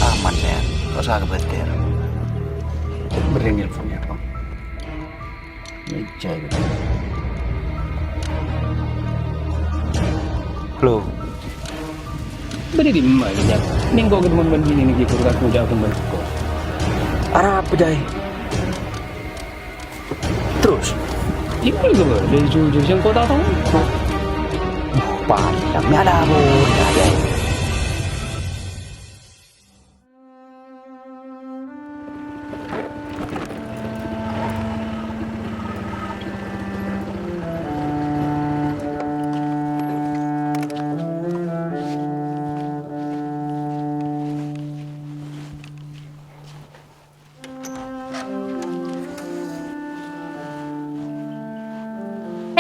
Aman sayang, gak usah khawatir. Beri nelfonnya bang. Meja gitu. Halo. Beri di mana? Minggu ketemu begini nih gitu kan udah kembali kok. Arah apa jai? Terus? Ini juga dari jujur yang kau tahu. Pandangnya ada bunda jai.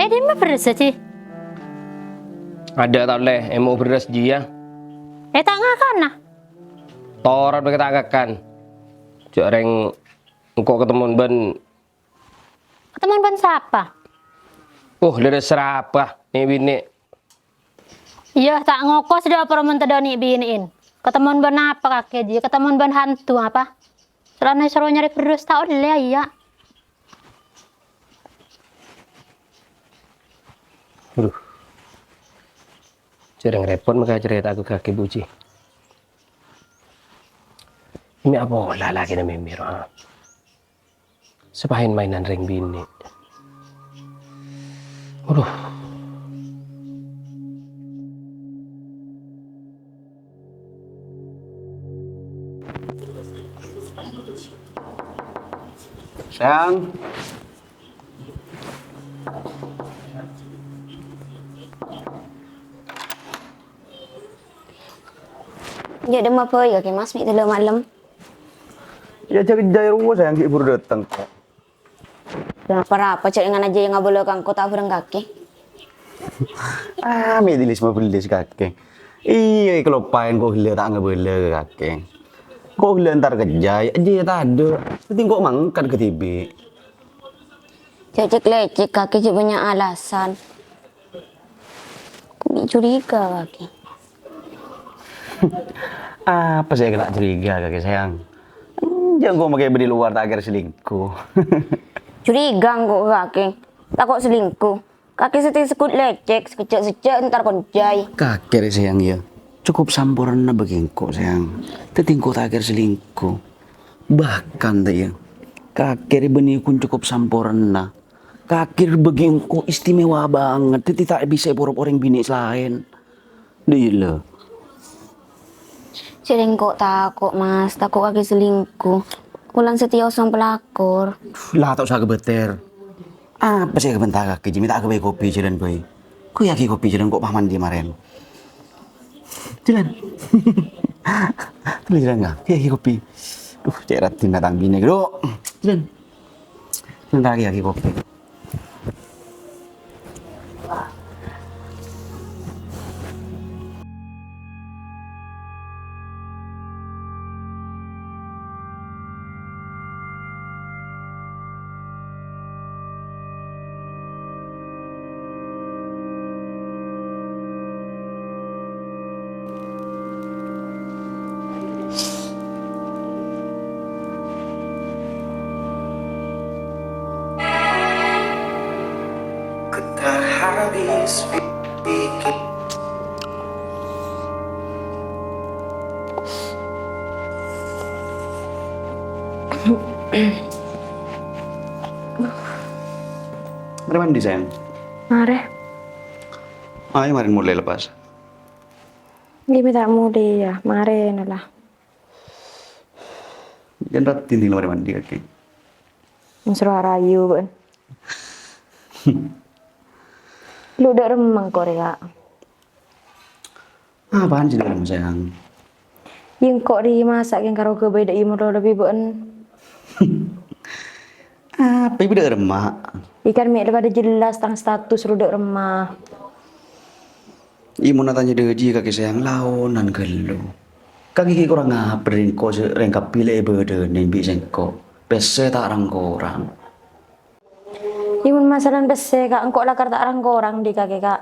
Dia mah beres sih. Ada tau leh, mau beras dia. Tak ngakan nah. Torat mereka tak akan. Jarang engkau ketemu ben. Ketemuan ban siapa? Lihat serapa nih bini. Iya tak ngokos dah permen tedoni biniin. Ketemuan ban apa kakek dia? Ketemuan ban hantu apa? Serana suruh nyari beres tak oleh ya. Aduh. Jarang repot maka cerita aku kaki buci. Ini apa lah lagi na memiro ha? Sepahin mainan ring bini. Aduh. Sayang. Ya dia mau apa ya ke mas? Itu malam. Ya cari jai rumah sayang ibu datang. Apa cek dengan aja yang nggak boleh kang kota berang kaki. Medilis mau beli kakek. Iya kelopain kok hilang tak ngebeli kakek. Kok hilang ntar kejai aja tak ada. Nanti kok mangkat ke TV. Cek lecek kaki cek banyak alasan. Kok curiga kaki. Apa saya kena curiga kakek sayang? Jangan kok pakai beli luar tak kira selingkuh. Curiga kok kaki. Takut selingkuh. Kaki seti sekut lecek, sekejap ntar konjai. Kakek sayang ya. Cukup sampurna begingko sayang. Tetingko tak kira selingkuh. Bahkan tak ya. Kakek benih pun cukup sampurna. Kakek begingko istimewa banget. Teti tak bisa orang bini lain. Dia Selingkuh takut mas, takut kaki selingkuh. Ulan setia usang pelakor. lah tak usah kebeter. Apa sih kebentar kakek? Jimi tak kebaik kopi jalan boy. Kau yakin kopi jalan kok paman dia maren? Jalan. Terus jalan nggak? Yakin kopi. Cek ratin datang bini bro. Jalan. Jalan lagi yakin kopi. habis pikir. Mari mandi sayang. Mare, Ayo mari mulai lepas. gini tak mudi ya, mare nalah. Jangan rat tinting mari mandi kaki. Suruh rayu ben. Lu udah remang Korea. Apaan sih dalam sayang? Yang kok dimasak yang karaoke beda imur lebih ben. Apa ibu dah remak? Ikan mie pada jelas tang status lu udah remah. Ibu nak tanya deji kaki sayang launan gelo. Kaki kiki kurang ngapain kau serengkap pilih beda nih bisa kau. Pese tak orang korang. Imun masalah bese kak engkau lakar tak orang orang di kakek kak.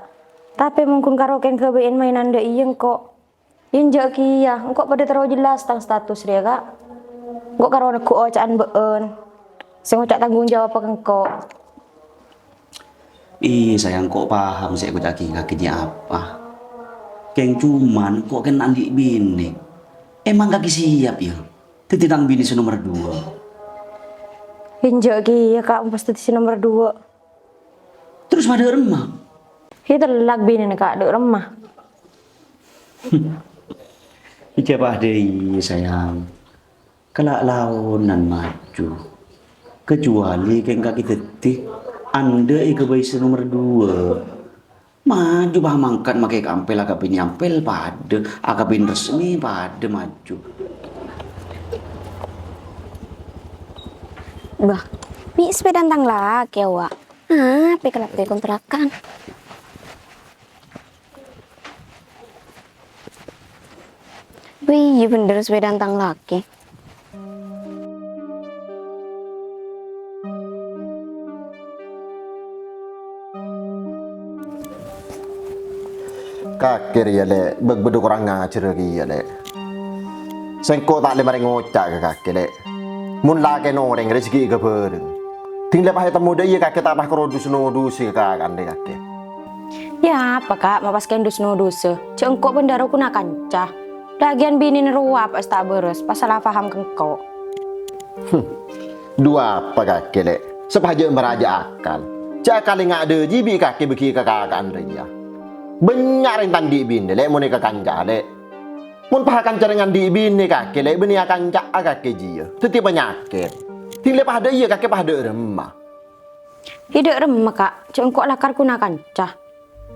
Tapi mungkin karaoke kebein mainan deh iya kok. Injak kia, engkau pada terlalu jelas tentang status dia kak. Engkau karena aku ocaan beun, saya ngocak tanggung jawab apa engkau. Ih sayang kok paham saya kakinya apa. Keng cuman kok kan andi bini. Emang kaki siap ya. Tetitang bini nomor 2. Injak kia kak, pasti di nomor 2. Terus pada remah. Itu lag bini nih kak, duk remah. Ika deh sayang. Kelak launan maju. Kecuali keng kaki tetik. Anda ika bayi nomor 2. Maju bah mangkat makai kampel agak penyampel pada agak bin resmi pada maju. Bah, mi sepeda tang lagi ya, Wak. Pekelap di kontrakan. Wih, bener sepeda tang lagi. Kakir ya le, begbeda kurang ngajar lagi ya le. Sengko tak le mari ngocak ke kakek le. Mun lagi noreng rezeki ke bareng. Tinggal pakai temu dia kakek tak pakai rodus nodus ke kakak le kakek. Ya apa kak, mau pas kendus nodus. Cengkok bendaro kuna kancah. Lagian bini neruap pas tak beres, pas salah paham kengkau. Dua apa kakek le? Sepaja meraja akal. Cak kali ngak ada jibi kakek beki ke kakak dia. Benyar yang tandi bin le mun ka kanja le. Mun pahakan carengan di bin kakek le beni akan cak kakek jia. Teti penyakit. Tinggal pada iya kakek pada remah. Hidup remah kak, cengkok lakar kuna kancah.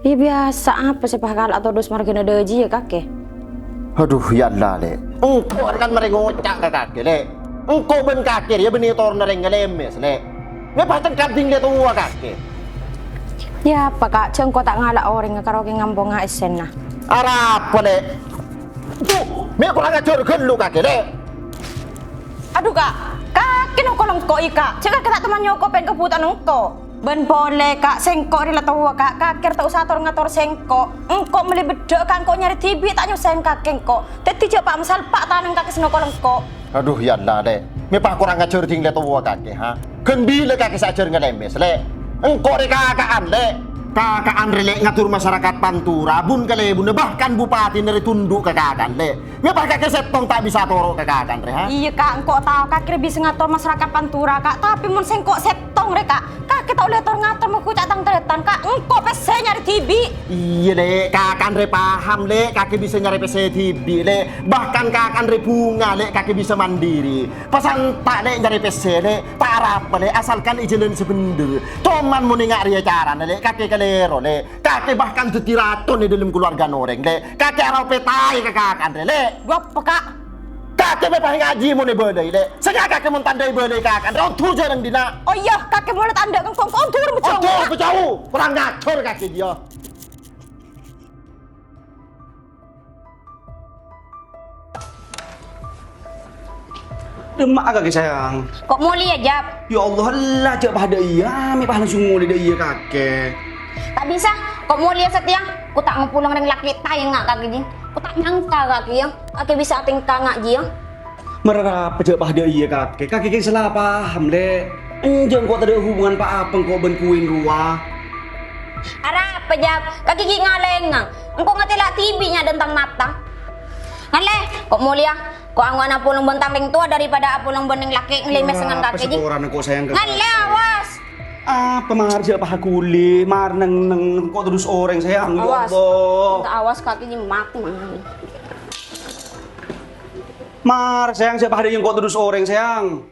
Ya biasa apa sih pakal atau dos margina deji ya kakek. Aduh ya Allah le. Engkau kan mari ngocak ke kakek le. Engkau ben kakek ya beni tor nereng ngelemes le. Ngepacen kading le tua kakek. Ya apa kak, cengkok tak ngalak orang karo ke ngampung esen nah. Arap le. Tuh, me kurang ajar kan lu kakek le. Aduh kak, kakek nong kolong kok ika. Cek kakek tak teman nyoko pen kebutan engko. Ben boleh kak, sengkok rila tua kak. Kakek tak usah ngatur sengkok. Engko meli bedok kan kok nyari tibi tak nyusahin kakek engko. Teti coba misal pak taneng kakek seno kolong kok. Aduh ya Allah le. Me pak kurang ajar ting le tua kakek ha. Kan bila kakek sajar ngelemes le. Engkau re kakaan le. Kakaan re le ngatur masyarakat Pantura. Bun kale bun bahkan bupati nere tunduk ke kakaan le. Me pak kakek setong tak bisa toro ke kakaan re ha. Iya kak, engko tahu kakek bisa ngatur masyarakat Pantura kak. Tapi mun sengkok setong re kak. Kakek tak boleh ngatur mau kucak tang teretan kak. Engko pese nyari tibi. Iya le, kakaan re paham le. Kakek bisa nyari pese tibi le. Bahkan kakaan re bunga le. Kakek bisa mandiri. Pesan tak le nyari pese le. Tak apa le. Asalkan ijenin sebener. Cuman mau nengak ria cara le. Kakek kalero le. Kakek bahkan jadi racun di dalam keluarga noreng le. Kakek arau petai ke kakaan re le. Gua apa kak? Kakek me paling ngaji mau bedai le. Sengak kakek mau tandai bedai kakaan. Rau tu jarang dina. Oh iya, kakek boleh tanda kan kong tur Oh tuh berjauh. Kurang ngacor kakek dia. Demak kakek sayang. Kok mau lihat jap? Ya Allah lah cak pada iya. Me paham langsung mulai dia kakek. Tak bisa, kok mau lihat setiang? Ku tak ngepulang dengan laki tayang ngak kaki jing. Ku tak nyangka kaki yang kakek bisa tingkah ngak jing. Merapa cak pada iya kakek. Kakek salah paham le. Enjang kok ada hubungan pak apa kok ben kuin ruah. Ara apa jap? Kaki gigi ngalengang. Engkau ngatila tibinya tentang mata. Ngale, kok mau lihat? Kok angwana pulung bentang ring tua daripada apulung bening laki ngelimes dengan kaki jing. Orang kok sayang Ngale awas. Apa mar siapa hakuli mar neng kok terus orang sayang ya Awas. Allah. Minta awas kaki jing mati. Mar sayang siapa ada yang kok terus orang sayang.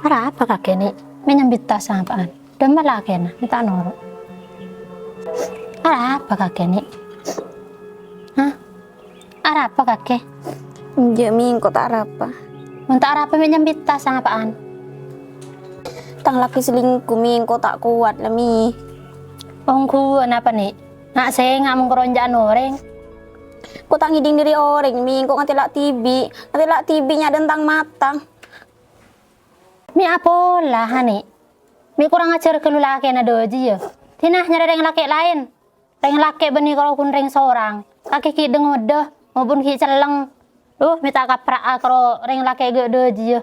Ara apa kakek ni? Menyambit tas apaan? Dan malah kena, minta norok. Ara apa kakek ni? Hah? arah apa kakek? Ya mi kok tak apa. Untuk arah apa nyambit tas sama apaan? Tang laki selingkuh mi kok tak kuat lah mi. Ongku apa nih? Nggak saya nggak mengkeronjaan orang. Kok tak ngiding diri orang mi kok nganti lak tibinya tentang matang. Mi apa lah nih? Mi kurang ajar ke laki na doji ya. Tinah nyari reng laki lain. Reng laki benih kalau kun reng seorang. Kaki ki dengodah maupun ki celeng. Mi tak kaprak kalau reng laki gak doji ya.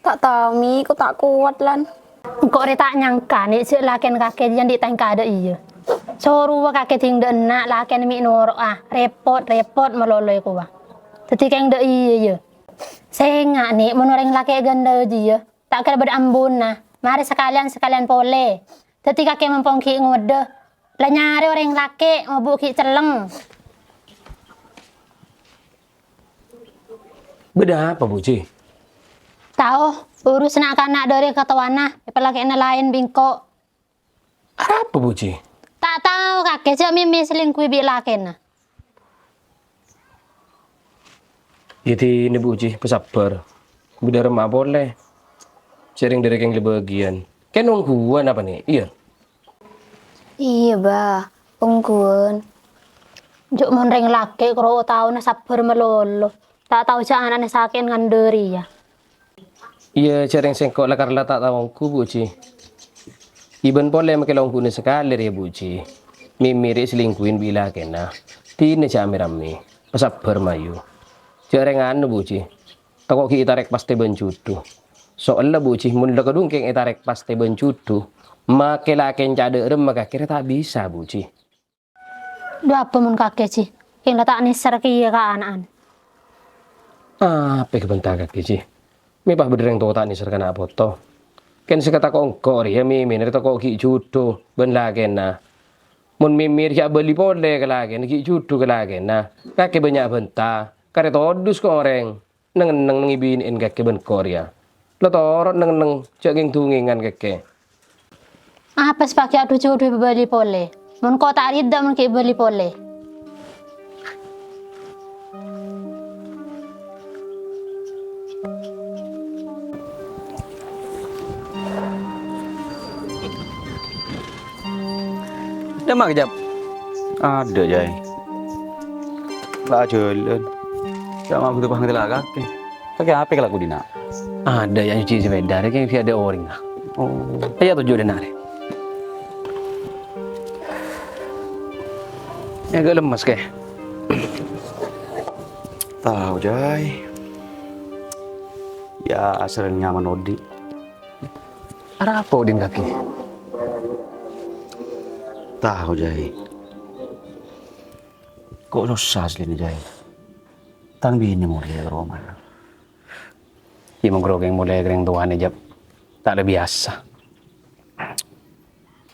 Tak tahu mi kok tak kuat lan. Kok dia tak nyangka nih si laki kakek yang ditangka ada iya. Soru kakek tinggal nak laki mi norok repot meloloi kuah. Ketika yang dah iya ya. Saya nggak nih menoreng laki ganda aja ya. Tak kira berambun nah. Mari sekalian pole. Ketika kakek mempongki ngode. Lah nyari orang laki mau buki celeng. Beda apa Bu Ci? Tahu urus nak kanak dari katawana. Apalagi anak lain bingko. Apa Bu Ci? Tak tahu kakek cak mimi selingkuh bi laki nah. Jadi ini Bu Ci, pesabar. Beda remah boleh. Sering dari yang lebih bagian. Kan nungguan apa nih? Iya. Iya bah, ungguan. Juk monreng laki kalau tahu na sabar melolo. Tak tahu cak anak sakit nganderi ya. Iya, sering sengkok lah karena tak tahu aku Bu Ci. Iban boleh makin longku ni sekali ya Bu Ci. Mimiri selingkuhin bila kena. Tini cak rame. Pesabar mayu. Jarang anu Bu Ci. Takok kita rek pasti bencudu. Soalnya Bu Ci, mun kadung keng itarek pasti bencudu. Make laken cade rem maka kira tak bisa Bu Ci. Dua apa mun kakek sih? Yang letak nisar kia ke anak-anak. Apa kebentar kaki Ci? Mi pah bedereng to tak nisar kana foto. Ken sekata kongkor ya mi nerita kok ki judo ben laken na. Mun mimir ya beli pole ke laken ki judo ke laken na. Kaki banyak benta. Kare todus ko orang. Neng ngibinin kaki ben Korea. Lo torot neng caging tungingan kaki. Apa sepakai aduh jodoh beli pole? Mun kau tak rida mun ki beli pole. Dah mak kejap. Ada jai. Lah jalan. Tak mau butuh panggil lah kaki. Kaki apa kalau aku dina? Ada yang cuci sepeda, kayak ada orang. Oh, Ayo tujuh denare. Ya agak lemas kayak. tahu jai. Ya sering nyaman odi. Ada apa udin kaki? Tahu jai. Kok susah asli nih jai. Tang bini mulai ke rumah. Iya menggerogeng mulai kering tuan aja. Tak ada biasa.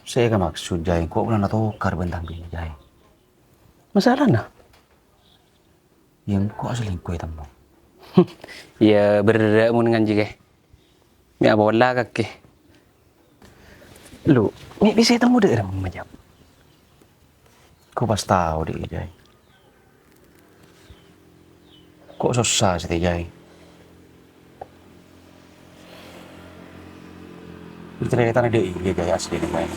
Saya kan maksud jai. Kok pernah tukar bentang bini jai. Masalah nah? Yang kok selingkuh itu mau. Ya berdak mun ngan jike. Mi abola kaki. Lu, mi bisa temu deh macam. Kok pas tahu deh jai. Kok susah sih jai. Cerita dia iya jai asli nih main.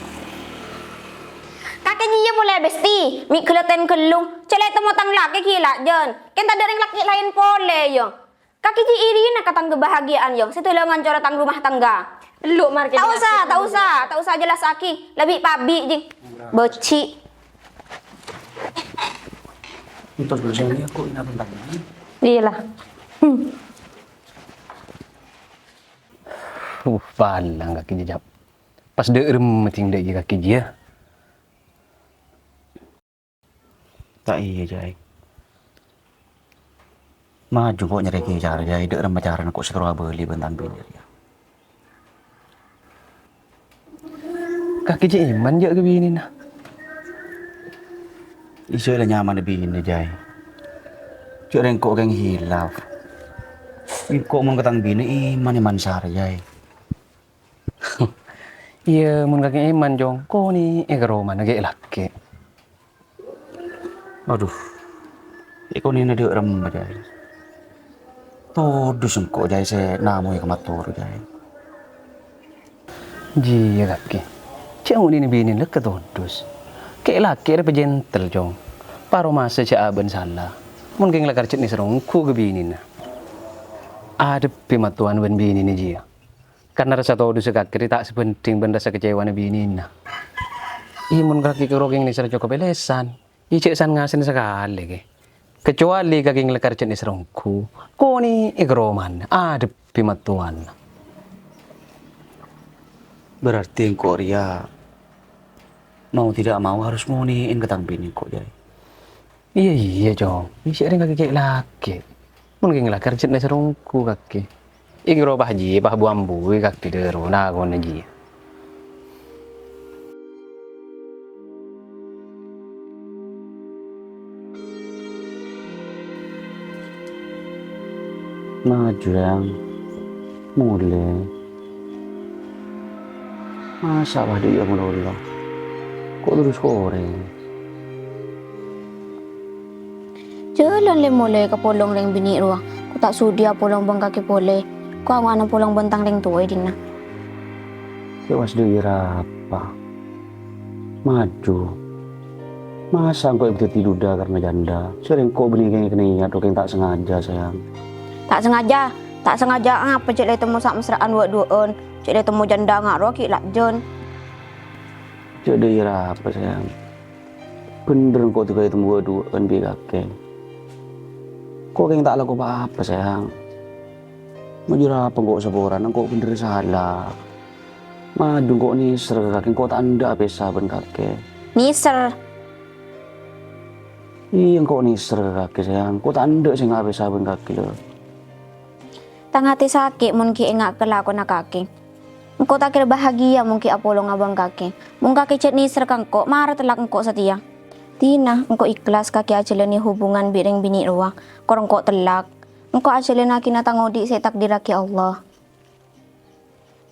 Kakek dia boleh besti, mi kelihatan kelung. Celek temu tang laki gila jen. Kan tak ada yang laki lain pole yo. Kakek ji iri nak katang kebahagiaan yo. Setelah ngancor tang rumah tangga. Lu market. Tak usah jelas aki. Lebih pabi ji. Beci. Untuk bersama aku ini tentang ini. Iyalah. Palang kaki jejak. Pas derem meting dek kaki dia. Tak iya jai. Maju kok nyari cara jai. Dek remajaran kok setelah beli bentang bini ya. Kaki je iman je ke bini nah. Isu lah nyaman lebih ini jai. Cuk rengkok keng hilaf. Kok mau ketang bini iman sar jai. Iya mun kaki iman jong. Ko ni ke rumah nage laki. Aduh. Ikaw ni na di ram ba jay. Todo sengko jay se namo ka matur jay. Ji ya kaki. Cang ni binin lek ketodus. Kayak laki ada pejentel jong. Paro masa cak aben salah. Mun keng lakar cek ni serong ku gebinin na. Ada pematuan ben binin ni ji. Karena rasa todo sekakir tak sepenting ben rasa kecewa ni binin na. Imun kaki kerogeng ni serong cukup belesan. Icek san ngasin sekali ke. Kecuali kaki lakar cek ni serong ku. Ko ni ikroman. Ada pematuan. Berarti engkau Ria mau tidak mau harus muniin ketang bini kok jay. Iya jong. Isi ada kaki laki. Mungkin lah kerja nasi rongku kaki. Iki robah ji, bah buambu kaki deru nagon ji. Maju yang mulai. Masa bah dia melolo. Kok terus koreng? Jalan le mulai ke polong leng bini ruah. Ku tak sudi polong bang kaki pole. Ku ang polong bentang leng tuai dina. Kewas dia apa? Maju. Masa engkau itu tidur dah karena janda? Sering kau beri kayak niat, yang tak sengaja sayang. Tak sengaja ngapa cek le temu sak mesraan duaan. Cek le temu janda ngak roh ki lak jon. Jadi apa sayang? Bener kok tuh kayak temu dua kan bi kakek. Kok kayak tak laku apa sayang? Maju apa kok seporan? Kok bener salah? Maju kok niser kakek kok tak anda pesa ben kakek. Niser. Iya kok niser kakek sayang. Kok tak anda sih nggak pesa ben kakek lo. Tang hati sakit mungkin engak kelakon nak kaki. Engkau tak kira bahagia mungkin apolong abang kaki. Mungkin kaki cet niser kang kok marah telak engkau setia. Tina engkau ikhlas kaki ajalani hubungan bireng bini ruang. Korong kok telak. Engkau ajalani kina tangodi saya takdir ki Allah.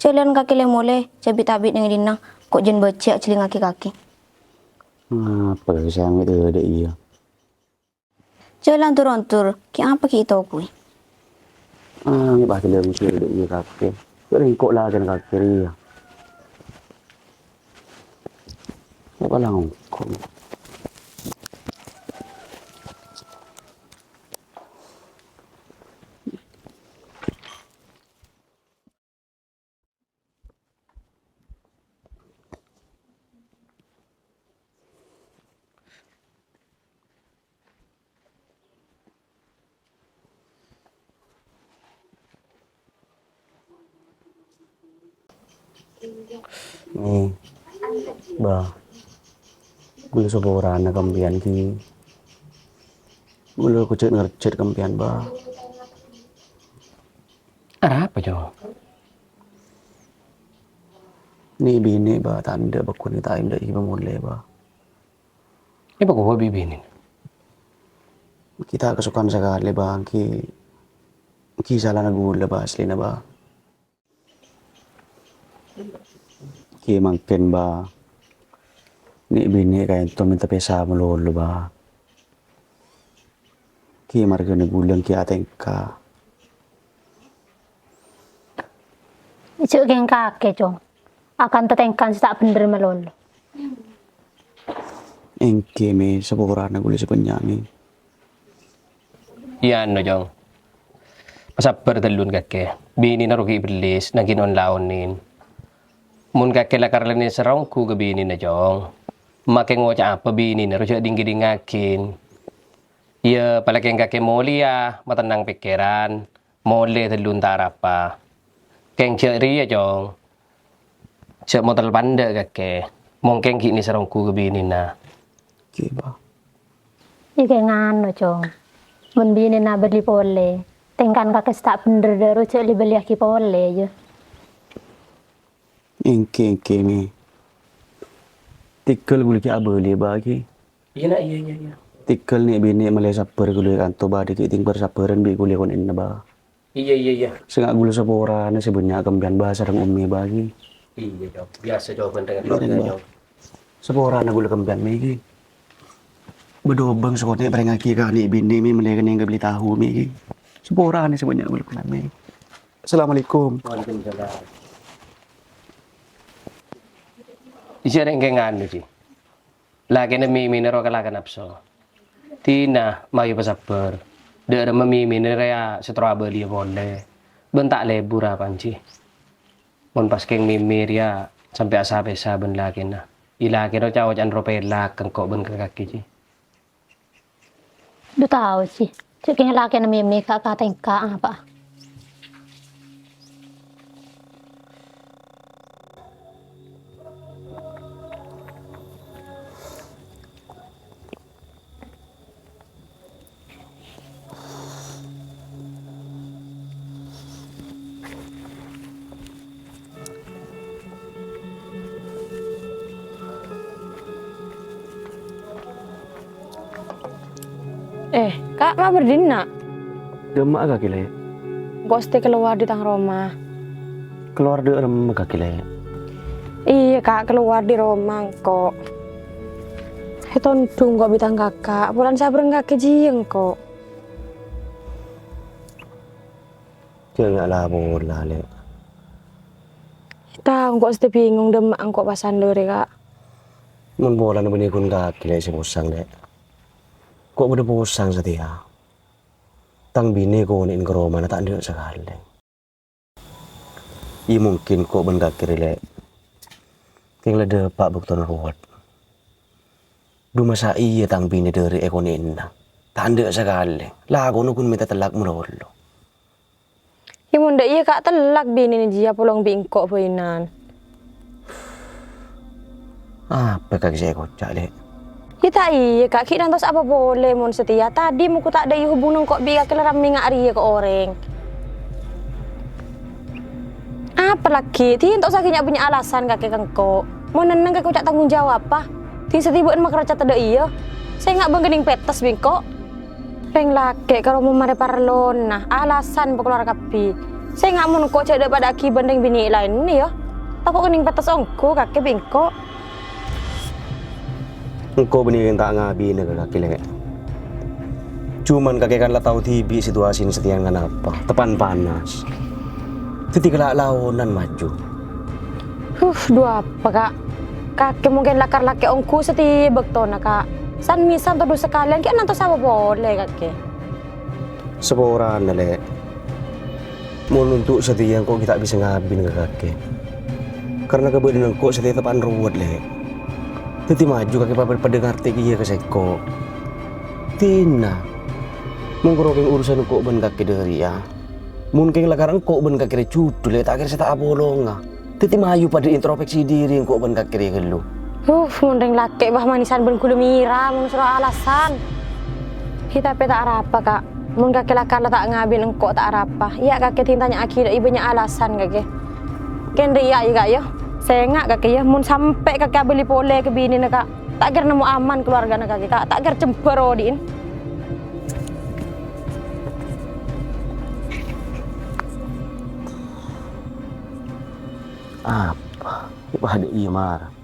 Jalan kaki le mole cabit abit dengan dinang kok jen becek celing kaki. Apa sayang itu ada iya. Jalan turun tur, ki apa ki itu kui? Ini pasti lebih sih ada iya kakek. Sering kok lah kan kakek iya. Apa lah kok? Nih, bah, gula seborana kampian ki, gula kucet ngercet kampian bah. Ada apa jong? Ni bini bah tanda bakun kita indah iba mulai bah. Ini apa kau bibinin? Kita kesukaan sekali bah ki salah na gula bah asli na bah. Ki mangken ba ni bini kayak itu minta pesa melulu ba ki marga ni bulan ki atengka Icuk geng kakek jong. Akan tetengkan tak bener melolo. engke me sepurana gule sepenyani Iya no jong. Pasabar telun kakek. Bini na rugi iblis nagin on laonin. Mun kakek lakar lani serong ku ke bini na jong. Makai ngoca apa bini na rujak dinggi dingakin. Iya palagi kakek mulia matenang pikiran. Mole telun tarapa. Keng cek ria jong. Cek modal panda kakek. Mungkin kini serong ku ke bini na. ki ba Ike ngano jong. Mun bini na beli pole. Tengkan kakek tak bener deru cek li beli aki pole je. engke me tikkel gule ki abeli ba ki Iya nak iya. tikkel ni bini malay saper gule kanto ba di ting per saperan bi gule kon inna ba Iya. sengak gule sepurana sebenyak kampian bahasa dan ummi ba ki Iya jong. Biasa jawaban dengan keluarga, Jong. Sepurana gule kampian me ki Bedobang sekolah bareng aki kan ni bini mi melekan yang beli tahu mi. Sepora ni sebanyak belum mi. Assalamualaikum. Isyaring kengan Ci. Lagi na mimi na ro kalakan apso. Tina mayu pasaper. Dere mimi na rea setra beli boleh. Bentak lebur apa Ci. Mon pas keng mimi ria sampai asabe saben lagi na. Ilaki ro cawo can ro pelak kengkok ben ke kaki Ci. Du tahu sih. Cik keng laki na mimi kak tengka apa. Kak, ma berdina. Demak kaki le. Goste keluar di tang Roma. Keluar de rem kaki le. Iya, Kak, keluar di Roma kok. Hiton tunggu bitang kakak. Bulan sabar enggak kejieng kok. Jangan lah bola le. Tahu kok ste bingung demak kok pasan dore, Kak. Mun bola na bini kun kaki le sebusang le. Kok udah pusang setia. Tang bini ko nin ke Roma na tak ada sekali. I mungkin kok ben kaki le. Keng le depak bukton ruwet. Du masa iya tang bini dari ekonin na. Tak ada sekali. Lagu nu kun minta telak mulolo. Ya munda iya Kak telak bini ni jia pulang bingkok poinan. Apa kaki saya kocak le. Kita iya Kak, kita nantos apa boleh mon setia. Tadi muku tak ada hubungan kok biar keleram mingak ria ke orang. Apa lagi? Ti entok sakitnya punya alasan kakek kengko. Mau neneng kakek ucap tanggung jawab apa? Ti setibaan mak raca tada iya. Saya nggak bengkening petas bingko. Peng laki kalau mau mare parlon nah alasan berkeluar kapi. Saya nggak mau kok cek daripada aki bandeng bini lain nih ya. Takut kening petas ongko kakek bingko. Engkau benih yang tak ngabi ke kaki le. Cuman kakek kan lah tahu tibi situasi ini setian kan apa. Tepan panas. Ketika launan maju. Dua apa Kak? Kakek mungkin lakar laki ongku seti bektona Kak. San misan tuh sekalian kayak nanti sama boleh kakek. Seporan le. Mau untuk setia kok kita bisa ngabin ke kakek. Karena kebetulan kok setia tepan ruwet le. Teti maju kakek paper pendengar teki ke seko. Tina. Mengkoroking urusan kok ben kakek dari ya. Mungkin lakaran kok ben kakek cudul le tak kira saya tak bolonga. Teti maju pada introspeksi diri kok ben kakek gelu. Mundeng laki bah manisan ben kudu mira mun surah alasan. Kita pe tak apa Kak. Mun kakek lakar tak ngabin engkau tak apa. Iya kakek tintanya aki ibunya alasan kakek. Ken ria ya Kak ya. Saya nggak kakek ya, mun sampai kakek beli pole ke bini nak Kak, tak kira nemu aman keluarga nak kakek Kak, tak kira cemberodin. Apa? Ibu ada iya marah.